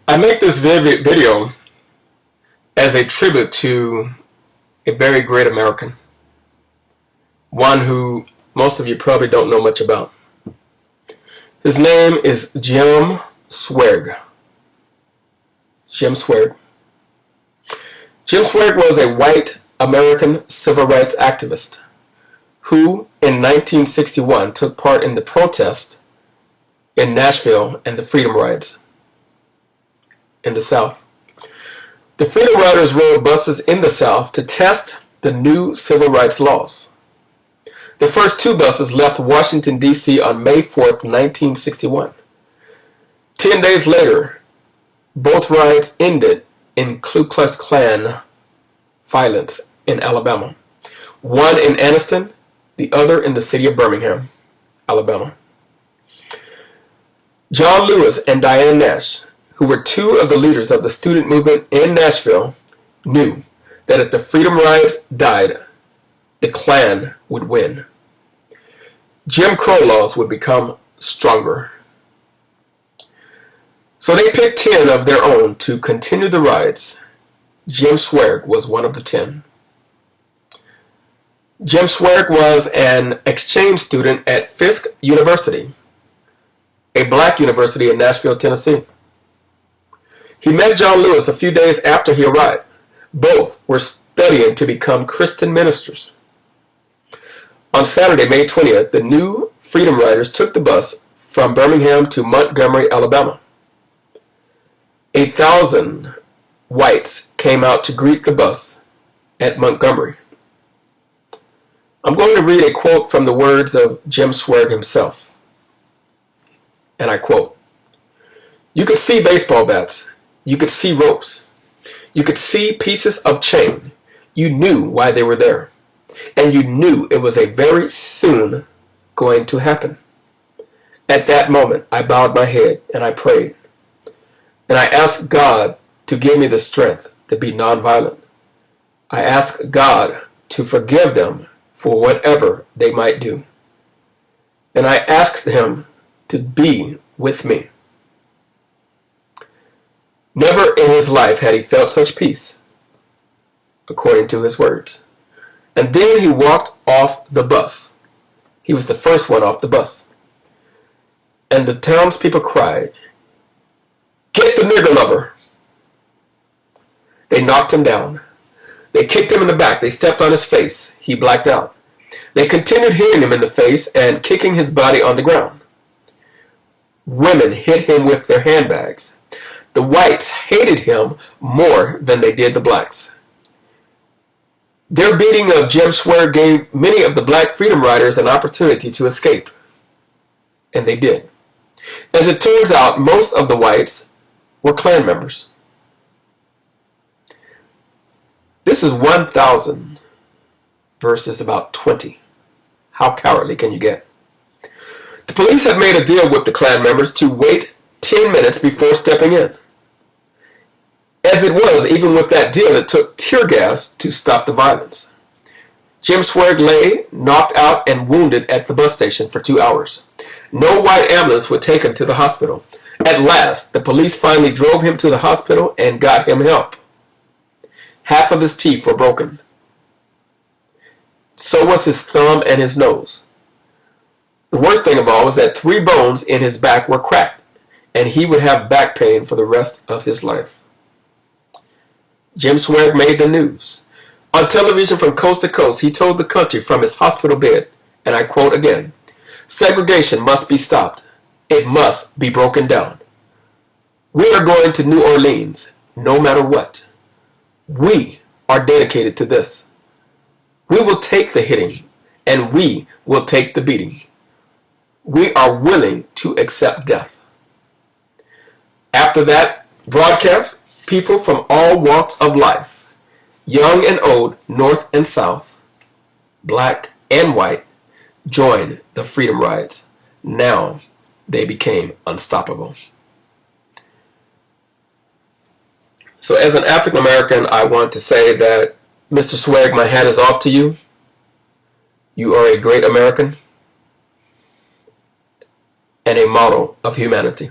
I make this video as a tribute to a very great American, one who most of you probably don't know much about. His name is Jim Zwerg. Jim Zwerg. Jim Zwerg was a white American civil rights activist who, in 1961, took part in the protest in Nashville and the Freedom Rides in the South. The Freedom Riders rode buses in the South to test the new civil rights laws. The first two buses left Washington, D.C. on May 4th, 1961. 10 days later, both rides ended in Ku Klux Klan violence in Alabama. One in Anniston, the other in the city of Birmingham, Alabama. John Lewis and Diane Nash, who were two of the leaders of the student movement in Nashville, knew that if the Freedom Rides died, the Klan would win. Jim Crow laws would become stronger. So they picked 10 of their own to continue the rides. Jim Zwerg was one of the 10. Jim Zwerg was an exchange student at Fisk University, a black university in Nashville, Tennessee. He met John Lewis a few days after he arrived. Both were studying to become Christian ministers. On Saturday, May 20th, the new Freedom Riders took the bus from Birmingham to Montgomery, Alabama. 8,000 whites came out to greet the bus at Montgomery. I'm going to read a quote from the words of Jim Zwerg himself. And I quote, "You could see baseball bats. You could see ropes. You could see pieces of chain. You knew why they were there. And you knew it was a very soon going to happen. At that moment, I bowed my head and I prayed. And I asked God to give me the strength to be nonviolent. I asked God to forgive them for whatever they might do. And I asked Him to be with me. Never in his life had he felt such peace, according to his words. And then he walked off the bus. He was the first one off the bus. And the townspeople cried, 'Get the nigger lover!' They knocked him down. They kicked him in the back. They stepped on his face. He blacked out. They continued hitting him in the face and kicking his body on the ground. Women hit him with their handbags. The whites hated him more than they did the blacks. Their beating of Jim Zwerg gave many of the black Freedom Riders an opportunity to escape. And they did. As it turns out, most of the whites were Klan members. This is 1,000 versus about 20. How cowardly can you get? The police had made a deal with the Klan members to wait 10 minutes before stepping in. As it was, even with that deal, it took tear gas to stop the violence. Jim Zwerg lay knocked out and wounded at the bus station for 2 hours. No white ambulance would take him to the hospital. At last, the police finally drove him to the hospital and got him help. Half of his teeth were broken. So was his thumb and his nose. The worst thing of all was that 3 bones in his back were cracked, and he would have back pain for the rest of his life. Jim Zwerg made the news. On television from coast to coast, he told the country from his hospital bed, and I quote again, "Segregation must be stopped. It must be broken down. We are going to New Orleans, no matter what. We are dedicated to this. We will take the hitting, and we will take the beating. We are willing to accept death." After that broadcast, people from all walks of life, young and old, north and south, black and white, joined the Freedom Rides. Now they became unstoppable. So as an African American, I want to say that, Mr. Zwerg, my hat is off to you. You are a great American and a model of humanity.